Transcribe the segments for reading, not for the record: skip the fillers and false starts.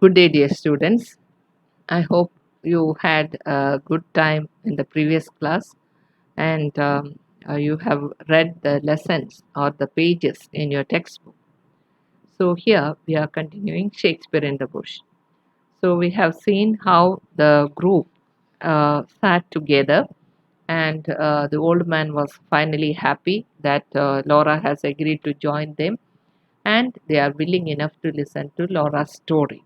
Good day, dear students. I hope you had a good time in the previous class and you have read the lessons or the pages in your textbook. So, here we are continuing Shakespeare in the Bush. So, we have seen how the group sat together, and the old man was finally happy that Laura has agreed to join them, and they are willing enough to listen to Laura's story.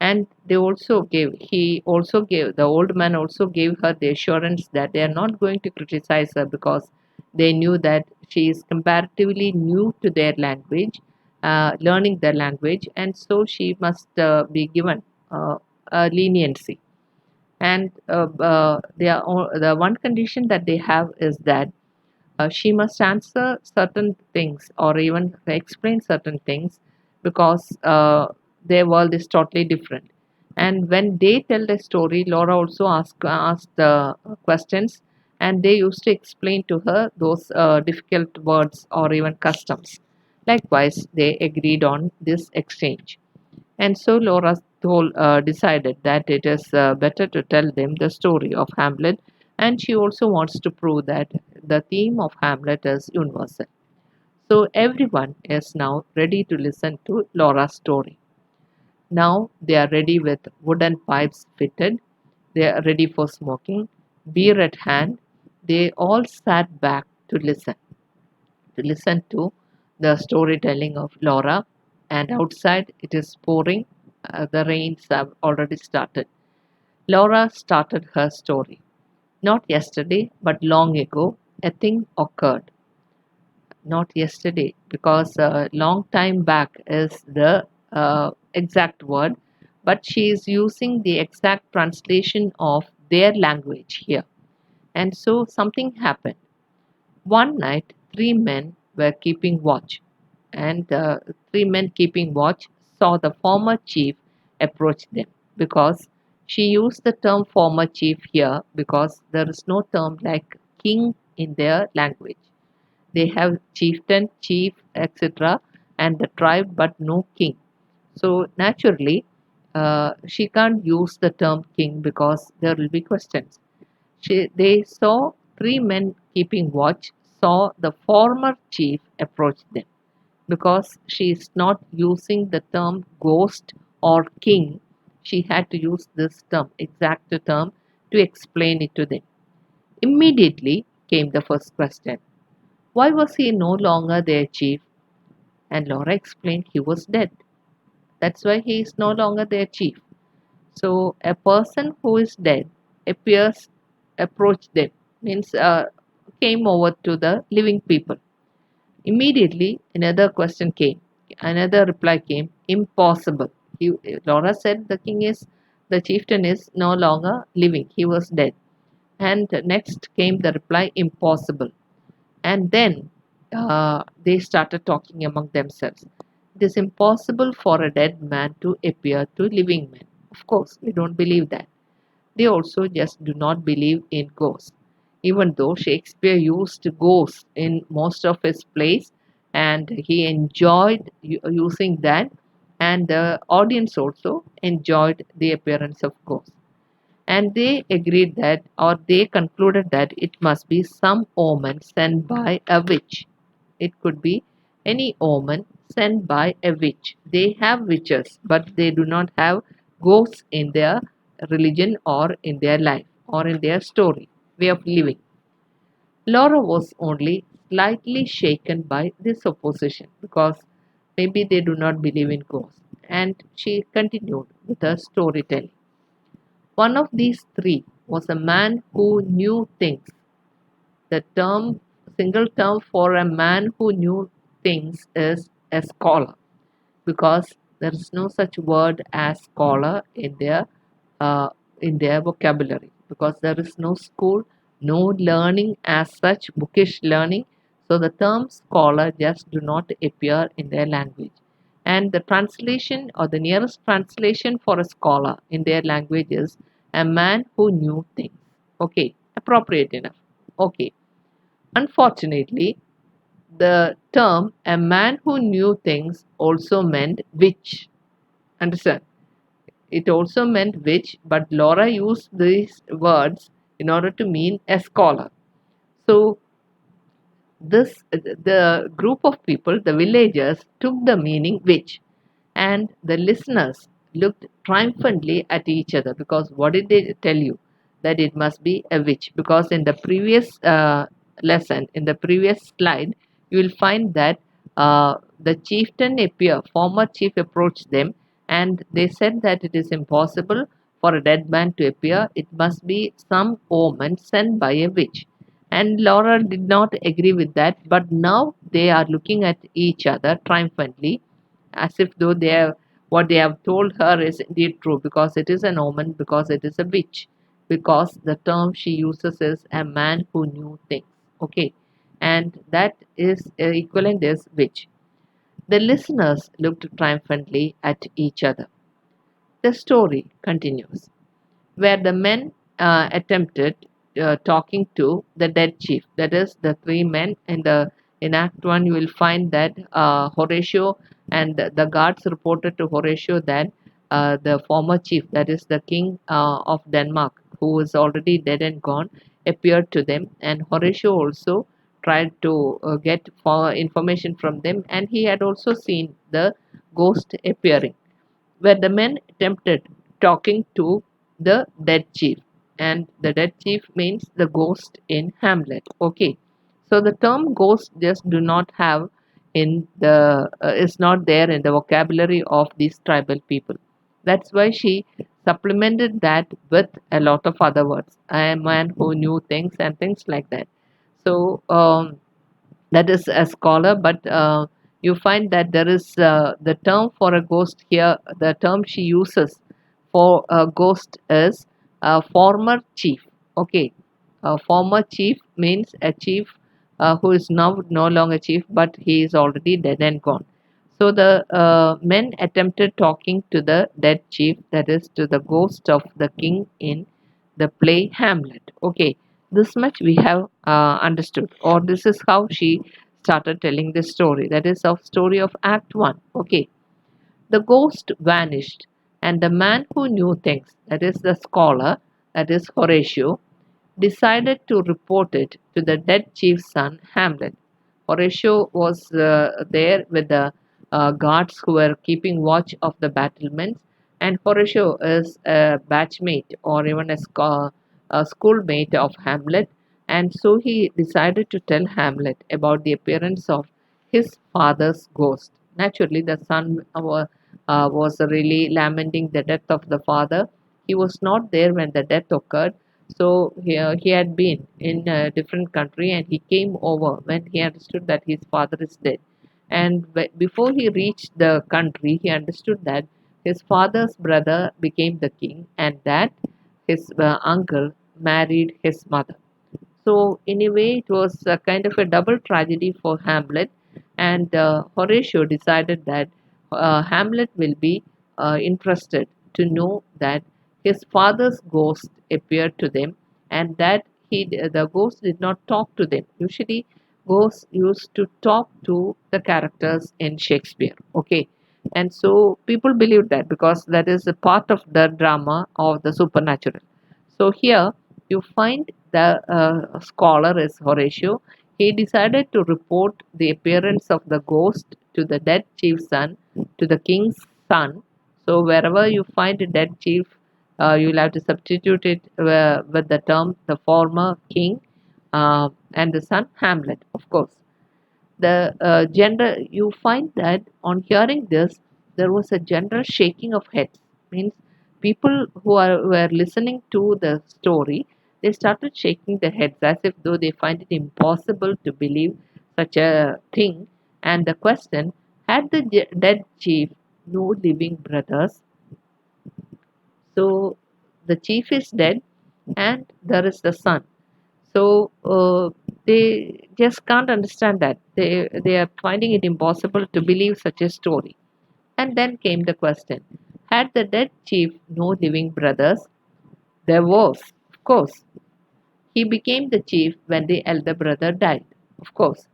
And he also gave, the old man also gave her the assurance that they are not going to criticize her because they knew that she is comparatively new to their language, learning their language, and so she must be given a leniency. And the one condition that they have is that she must answer certain things or even explain certain things because their world is totally different. And when they tell the story, Laura also asked the questions, and they used to explain to her those difficult words or even customs. Likewise, they agreed on this exchange. And so decided that it is better to tell them the story of Hamlet, and she also wants to prove that the theme of Hamlet is universal. So everyone is now ready to listen to Laura's story. Now they are ready with wooden pipes fitted, they are ready for smoking, beer at hand. They all sat back to listen to the storytelling of Laura. And outside it is pouring. The rains have already started. Laura started her story. Not yesterday, but long ago, a thing occurred. Not yesterday, because long time back is the exact word, but she is using the exact translation of their language here. And so something happened. One night, three men were keeping watch, and the three men keeping watch saw the former chief approach them because she used the term former chief here because there is no term like king in their language. They have chieftain, chief, etc., and the tribe, but no king. So naturally, she can't use the term king because there will be questions. They saw three men keeping watch, saw the former chief approach them. Because she is not using the term ghost or king, she had to use this term, exact term, to explain it to them. Immediately came the first question. Why was he no longer their chief? And Laura explained he was dead. That's why he is no longer their chief. So a person who is dead appears, approached them, means came over to the living people. Immediately another question came, another reply came, impossible. He, Laura said the chieftain is no longer living, he was dead. And next came the reply, impossible. And then they started talking among themselves. It is impossible for a dead man to appear to living men. Of course, we don't believe that. They also just do not believe in ghosts. Even though Shakespeare used ghosts in most of his plays and he enjoyed using that, and the audience also enjoyed the appearance of ghosts. And they agreed that, or they concluded that it must be some omen sent by a witch. It could be any omen sent by a witch. They have witches, but they do not have ghosts in their religion or in their life or in their story, way of living. Laura was only slightly shaken by this opposition because maybe they do not believe in ghosts. And she continued with her storytelling. One of these three was a man who knew things. The single term for a man who knew things is a scholar because there is no such word as scholar uh, in their vocabulary because there is no school, no learning as such, bookish learning. So the term scholar just do not appear in their language. And the translation or the nearest translation for a scholar in their language is a man who knew things. Okay, appropriate enough. Okay. Unfortunately, the term a man who knew things also meant witch. Understand? it also meant witch, but Laura used these words in order to mean a scholar. So this the group of people, the villagers, took the meaning witch, and the listeners looked triumphantly at each other because what did they tell you? That it must be a witch. Because in the previous lesson, in the previous slide, you will find that the chieftain former chief approached them, and they said that it is impossible for a dead man to appear. It must be some omen sent by a witch. And Laura did not agree with that, but now they are looking at each other triumphantly as if though what they have told her is indeed true, because it is an omen, because it is a witch, because the term she uses is a man who knew things. Okay, and that is equivalent is witch. The listeners looked triumphantly at each other. The story continues where the men attempted talking to the dead chief. That is, the three men in Act One. You will find that Horatio and the guards reported to Horatio that the former chief, that is the king of Denmark, who is already dead and gone, appeared to them, and Horatio also tried to get for information from them, and he had also seen the ghost appearing where the men attempted talking to the dead chief. And the dead chief means the ghost in Hamlet. Okay. So the term ghost just do not have in the is not there in the vocabulary of these tribal people. That's why she supplemented that with a lot of other words. A man who knew things and things like that. So that is a scholar, but you find that there is the term for a ghost here, the term she uses for a ghost is a former chief. Okay, a former chief means a chief who is now no longer chief, but he is already dead and gone. So the men attempted talking to the dead chief, that is to the ghost of the king in the play Hamlet. Okay, this much we have understood, or this is how she started telling the story. That is of story of Act One. Okay, the ghost vanished, and the man who knew things, that is the scholar, that is Horatio, decided to report it to the dead chief's son, Hamlet. Horatio was there with the guards who were keeping watch of the battlements, and Horatio is a batchmate or even a schoolmate of Hamlet, and so he decided to tell Hamlet about the appearance of his father's ghost. Naturally, the son was really lamenting the death of the father. He was not there when the death occurred, so he had been in a different country, and he came over when he understood that his father is dead. And before he reached the country, he understood that his father's brother became the king, and that his uncle married his mother. So, in a way, it was a kind of a double tragedy for Hamlet, and Horatio decided that Hamlet will be interested to know that his father's ghost appeared to them, and that the ghost did not talk to them. Usually, ghosts used to talk to the characters in Shakespeare. Okay, and so people believe that because that is a part of the drama of the supernatural. So here you find the scholar is Horatio. He decided to report the appearance of the ghost to the dead chief's son, to the king's son. So wherever you find a dead chief, you'll have to substitute it with the term the former king and the son Hamlet, of course. The you find that on hearing this, there was a general shaking of heads. Means people were listening to the story, they started shaking their heads as if though they find it impossible to believe such a thing. And the question: had the dead chief no living brothers? So the chief is dead, and there is the son. So they just can't understand that. They are finding it impossible to believe such a story. And then came the question: had the dead chief no living brothers? There was, of course. He became the chief when the elder brother died. Of course.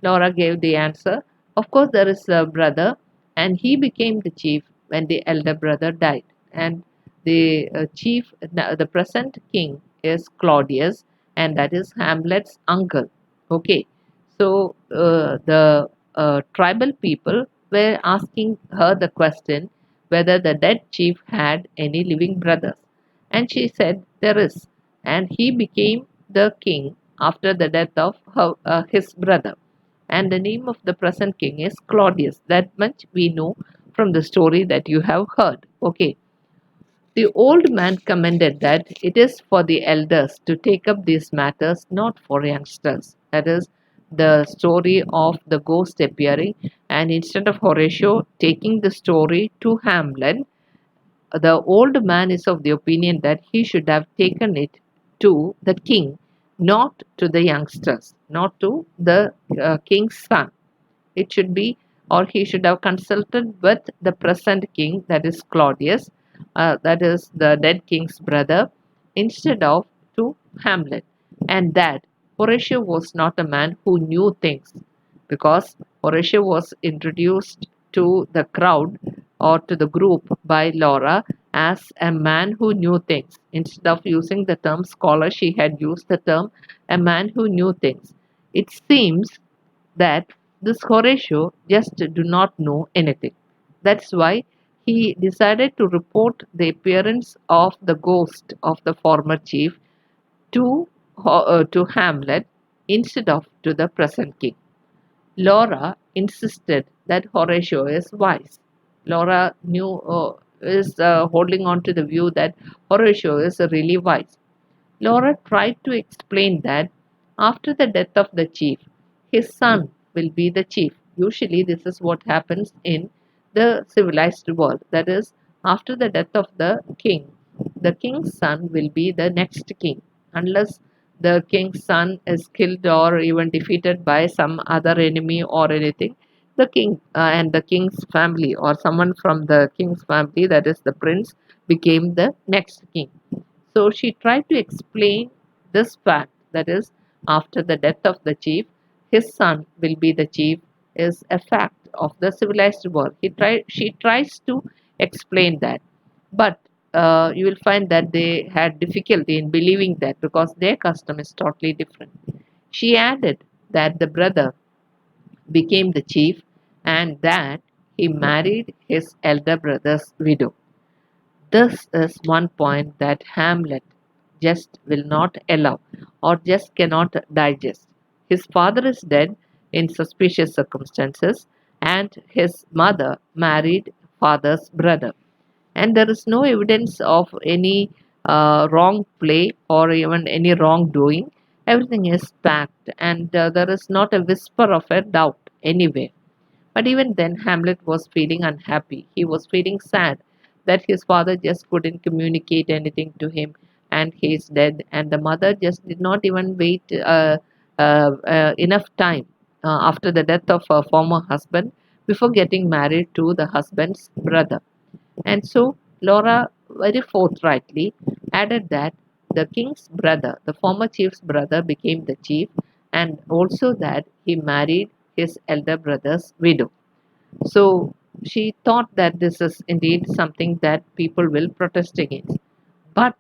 Laura gave the answer. Of course, there is a brother, and he became the chief when the elder brother died. And the present king is Claudius, and that is Hamlet's uncle. Okay, so the tribal people were asking her the question whether the dead chief had any living brothers, and she said there is, and he became the king after the death of his brother. And the name of the present king is Claudius. That much we know from the story that you have heard. Okay. The old man commented that it is for the elders to take up these matters, not for youngsters. That is the story of the ghost appearing, and instead of Horatio taking the story to Hamlet, the old man is of the opinion that he should have taken it to the king, not to the youngsters, not to the king's son. It should be, or he should have consulted with the present king, that is Claudius, that is the dead king's brother, instead of to Hamlet. And that Horatio was not a man who knew things, because Horatio was introduced to the crowd or to the group by Laura as a man who knew things. Instead of using the term scholar, she had used the term a man who knew things. It seems that this Horatio just do not know anything. That's why he decided to report the appearance of the ghost of the former chief to Hamlet instead of to the present king. Laura insisted that Horatio is wise. Laura is holding on to the view that Horatio is really wise. Laura tried to explain that after the death of the chief, his son will be the chief. Usually, this is what happens in the civilized world. That is, after the death of the king's son will be the next king, unless the king's son is killed or even defeated by some other enemy or anything. The king and the king's family, or someone from the king's family, that is the prince, became the next king. So she tried to explain this fact, that is, after the death of the chief, his son will be the chief, is a fact of the civilized world. She tries to explain that, but you will find that they had difficulty in believing that because their custom is totally different. She added that the brother became the chief and that he married his elder brother's widow. This is one point that Hamlet just will not allow or just cannot digest. His father is dead in suspicious circumstances, and his mother married father's brother. And there is no evidence of any wrong play or even any wrongdoing. Everything is packed, and there is not a whisper of a doubt anywhere. But even then, Hamlet was feeling unhappy. He was feeling sad that his father just couldn't communicate anything to him and he is dead. And the mother just did not even wait enough time after the death of her former husband before getting married to the husband's brother. And so Laura very forthrightly added that the king's brother, the former chief's brother, became the chief, and also that he married his elder brother's widow. So she thought that this is indeed something that people will protest against. But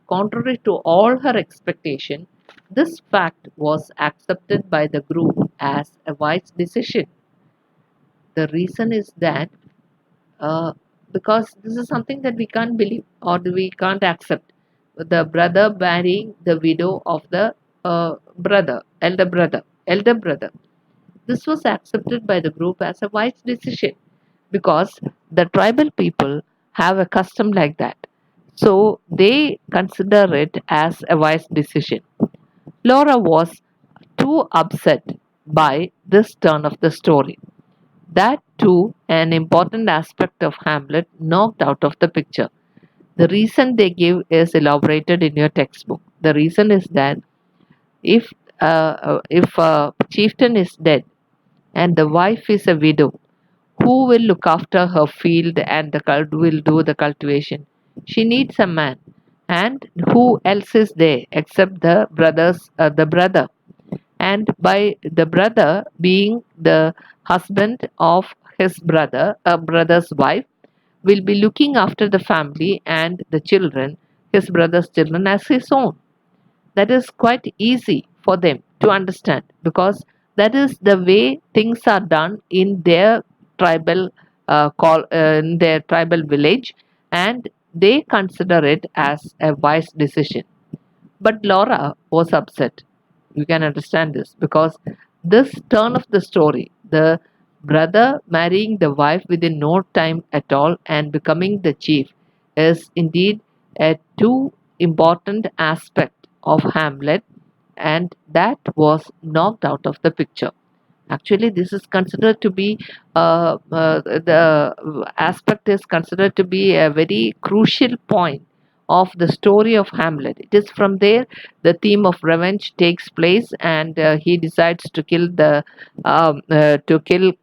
contrary to all her expectation, this fact was accepted by the group as a wise decision. The reason is that uh, because this is something that we can't believe or we can't accept. The brother marrying the widow of the elder brother. This was accepted by the group as a wise decision because the tribal people have a custom like that. So they consider it as a wise decision. Laura was too upset by this turn of the story. That too, an important aspect of Hamlet knocked out of the picture. The reason they give is elaborated in your textbook. The reason is that if if a chieftain is dead and the wife is a widow, who will look after her field and will do the cultivation? She needs a man, and who else is there except the brother? And by the brother being the husband of his brother's wife, will be looking after the family and the children, his brother's children, as his own. That is quite easy for them to understand because that is the way things are done in their tribal in their tribal village, and they consider it as a wise decision. But Laura was upset. You can understand this because this turn of the story, the brother marrying the wife within no time at all and becoming the chief, is indeed a too important aspect of Hamlet, and that was knocked out of the picture. Actually, this is considered to be the aspect is considered to be a very crucial point of the story of Hamlet. It is from there the theme of revenge takes place, and he decides to kill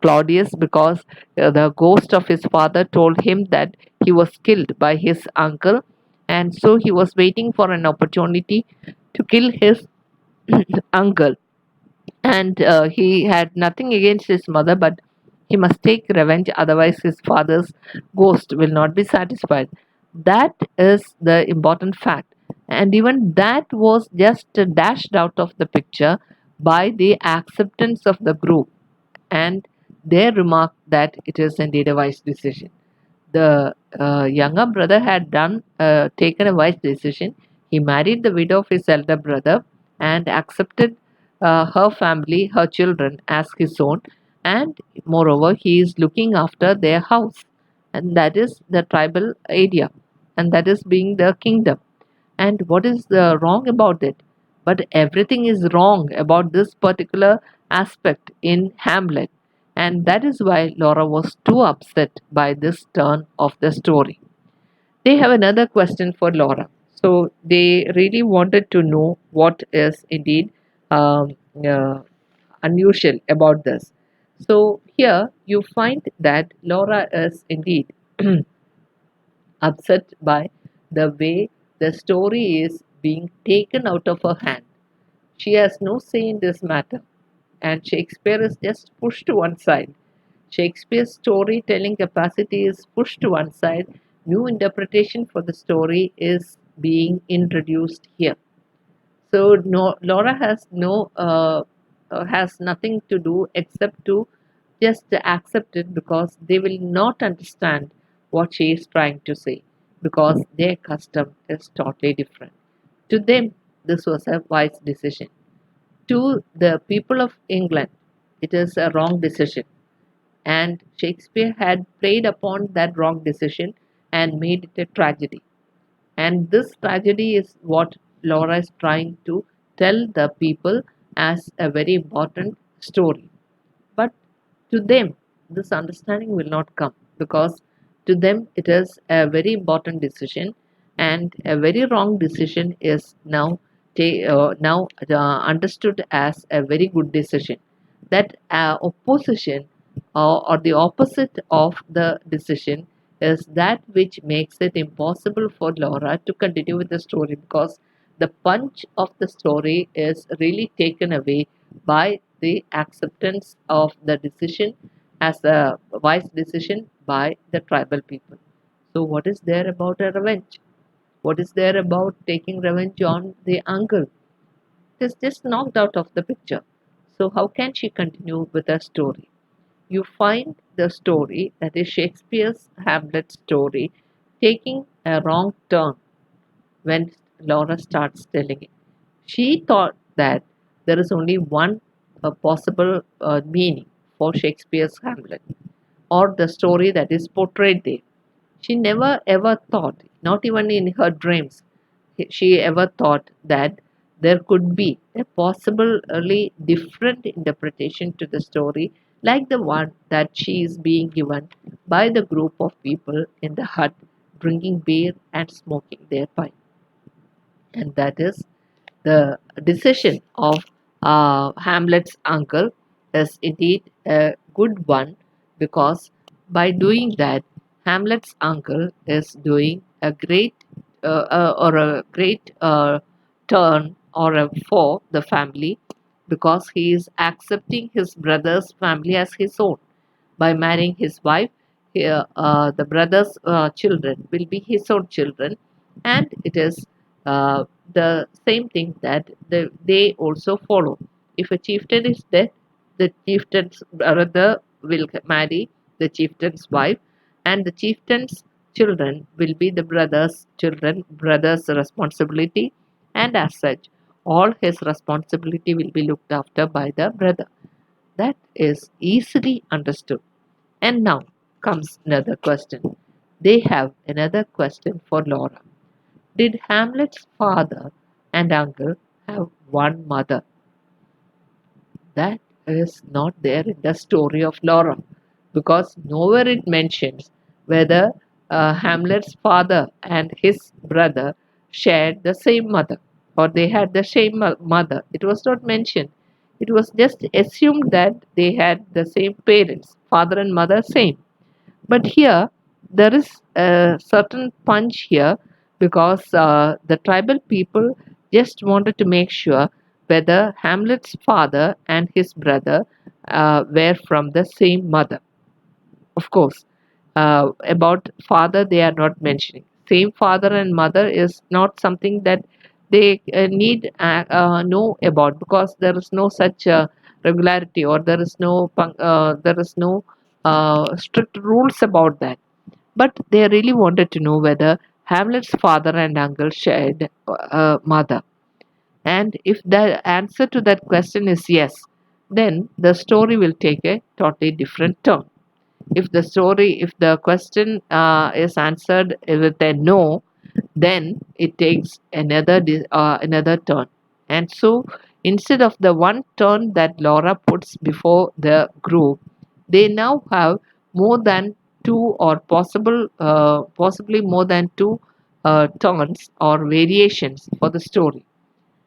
Claudius because the ghost of his father told him that he was killed by his uncle, and so he was waiting for an opportunity to kill his uncle, and he had nothing against his mother, but he must take revenge, otherwise his father's ghost will not be satisfied. That is the important fact, and even that was just dashed out of the picture by the acceptance of the group and their remark that it is indeed a wise decision. The younger brother had taken a wise decision. He married the widow of his elder brother and accepted her family, her children, as his own. And moreover, he is looking after their house, and that is the tribal area, and that is being the kingdom. And what is wrong about it? But everything is wrong about this particular aspect in Hamlet, and that is why Laura was too upset by this turn of the story. They have another question for Laura. So they really wanted to know what is indeed um, uh, unusual about this. So here you find that Laura is indeed upset by the way the story is being taken out of her hand. She has no say in this matter, and Shakespeare is just pushed to one side. Shakespeare's storytelling capacity is pushed to one side. New interpretation for the story is being introduced here. So no, Laura has nothing to do except to just accept it because they will not understand what she is trying to say because their custom is totally different. To them, this was a wise decision. To the people of England, it is a wrong decision, and Shakespeare had played upon that wrong decision and made it a tragedy. And this tragedy is what Laura is trying to tell the people as a very important story. But to them, this understanding will not come because to them it is a very important decision, and a very wrong decision is now understood as a very good decision. That opposition or the opposite of the decision is that which makes it impossible for Laura to continue with the story because the punch of the story is really taken away by the acceptance of the decision as a wise decision by the tribal people. So, what is there about a revenge? What is there about taking revenge on the uncle? It is just knocked out of the picture. So, how can she continue with her story? You find the story, that is Shakespeare's Hamlet story, taking a wrong turn when Laura starts telling it. She thought that there is only one possible meaning for Shakespeare's Hamlet or the story that is portrayed there. She never ever thought, not even in her dreams, she ever thought that there could be a possibly different interpretation to the story like the one that she is being given by the group of people in the hut drinking beer and smoking their pipe. And that is the decision of Hamlet's uncle is indeed a good one because by doing that, Hamlet's uncle is doing a great or a great turn or for the family because he is accepting his brother's family as his own by marrying his wife. here the brother's children will be his own children, and it is the same thing that they also follow. If a chieftain is dead, the chieftain's brother will marry the chieftain's wife, and the chieftain's children will be the brother's children, brother's responsibility, and as such, all his responsibility will be looked after by the brother. That is easily understood. And now comes another question. They have another question for Laura. Did Hamlet's father and uncle have one mother? That is not there in the story of Laura, because nowhere it mentions whether Hamlet's father and his brother shared the same mother or they had the same mother. It was not mentioned. It was just assumed that they had the same parents, father and mother, same. But here, there is a certain punch here because the tribal people just wanted to make sure whether Hamlet's father and his brother were from the same mother. Of course, about father, they are not mentioning. Same father and mother is not something that they need know about, because there is no such regularity, or there is no strict rules about that. But they really wanted to know whether Hamlet's father and uncle shared a mother. And if the answer to that question is yes, then the story will take a totally different turn. If the question is answered with a no, then it takes another turn. And so instead of the one turn that Laura puts before the group, they now have more than two, or possibly more than two turns or variations for the story.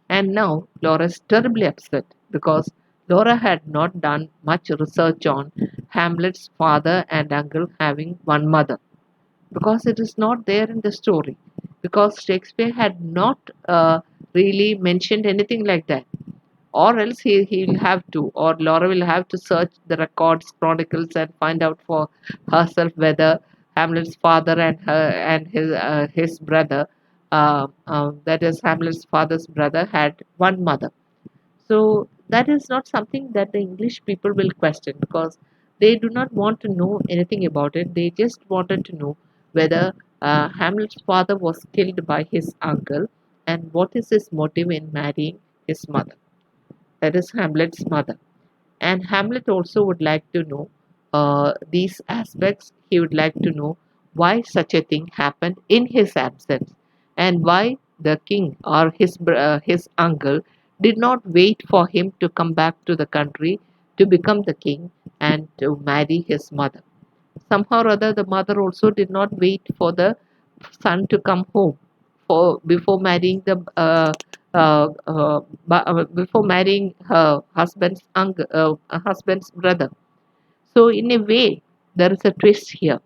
And now Laura is terribly upset because Laura had not done much research on Hamlet's father and uncle having one mother, because it is not there in the story, because Shakespeare had not really mentioned anything like that. Or else he'll have to, or Laura will have to search the records, chronicles, and find out for herself whether Hamlet's father and her and his brother, that is Hamlet's father's brother, had one mother. So that is not something that the English people will question, because they do not want to know anything about it. They just wanted to know whether Hamlet's father was killed by his uncle, and what is his motive in marrying his mother, that is Hamlet's mother. And Hamlet also would like to know these aspects. He would like to know why such a thing happened in his absence, and why the king or his uncle did not wait for him to come back to the country to become the king and to marry his mother. Somehow or other, the mother also did not wait for the son to come home for before marrying the before marrying her husband's brother. So in a way, there is a twist here,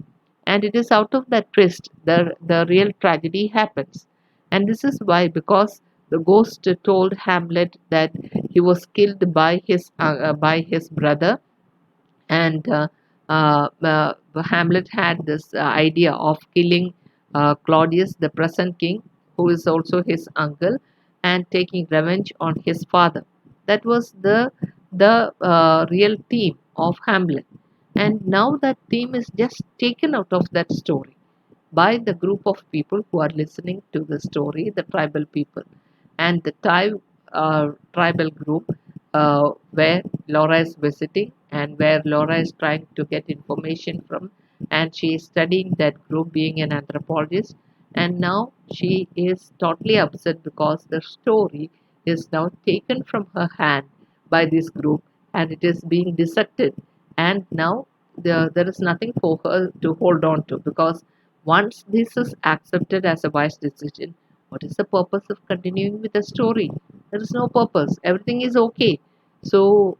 and it is out of that twist the real tragedy happens. And this is why, because the ghost told Hamlet that he was killed by his brother, and Hamlet had this idea of killing Claudius, the present king, who is also his uncle, and taking revenge on his father. That was the real theme of Hamlet, and now that theme is just taken out of that story by the group of people who are listening to the story, the tribal people, and the tribal group where Laura is visiting and where Laura is trying to get information from, and she is studying that group, being an anthropologist, and now she is totally upset because the story is now taken from her hand by this group, and it is being dissected, and now there is nothing for her to hold on to, because once this is accepted as a wise decision, what is the purpose of continuing with the story? There is no purpose. Everything is okay. So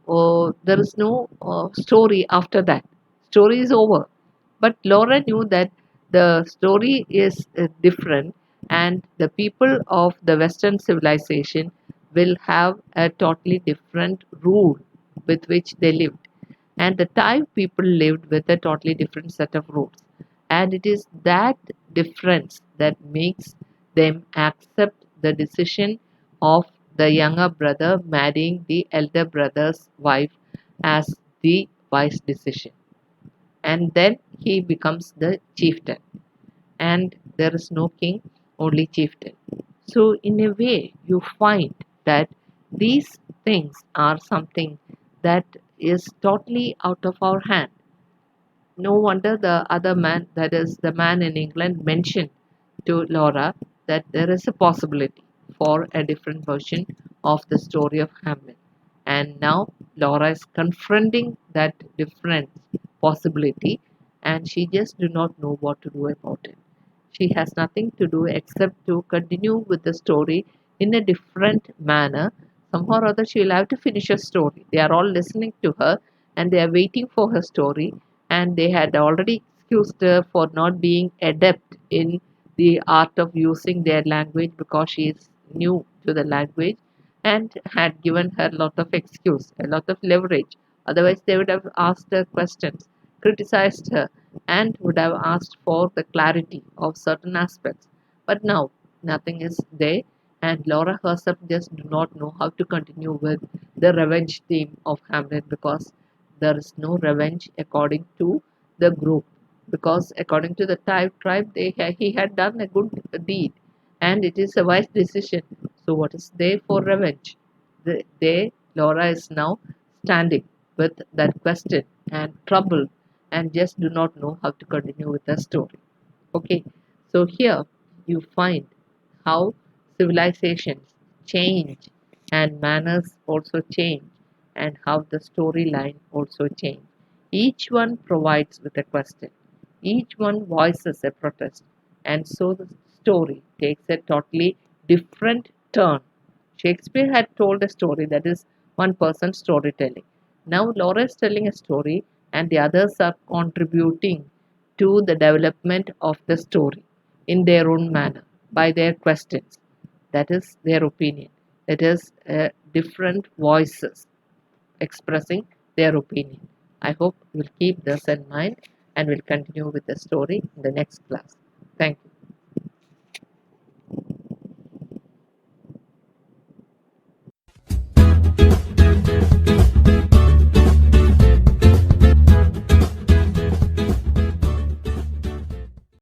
there is no story after that. Story is over. But Laura knew that the story is different, and the people of the Western civilization will have a totally different rule with which they lived. and the Thai people lived with a totally different set of rules. And it is that difference that makes them accept the decision of the younger brother marrying the elder brother's wife as the wise decision. And then he becomes the chieftain, and there is no king, only chieftain. So, in a way, you find that these things are something that is totally out of our hand. No wonder the other man, that is the man in England, mentioned to Laura that there is a possibility for a different version of the story of Hamlet. And now Laura is confronting that different possibility, and she just do not know what to do about it. She has nothing to do except to continue with the story in a different manner. Somehow or other, she will have to finish her story. They are all listening to her and they are waiting for her story. And they had already excused her for not being adept in the art of using their language because she is new to the language, and had given her a lot of excuse, a lot of leverage. Otherwise, they would have asked her questions, criticized her, and would have asked for the clarity of certain aspects. But now nothing is there, and Laura herself just do not know how to continue with the revenge theme of Hamlet, because there is no revenge according to the group. Because according to the tribe, he had done a good deed, and it is a wise decision. So what is there for revenge? Laura is now standing with that question and troubled, and just do not know how to continue with the story. Okay, so here you find how civilizations change and manners also change, and how the storyline also change. Each one provides with a question, each one voices a protest, and so the story takes a totally different turn. Shakespeare had told a story, that is one person's storytelling. Now Laura is telling a story, and the others are contributing to the development of the story in their own manner by their questions. That is their opinion. It is different voices expressing their opinion. I hope you'll keep this in mind and we'll continue with the story in the next class. Thank you.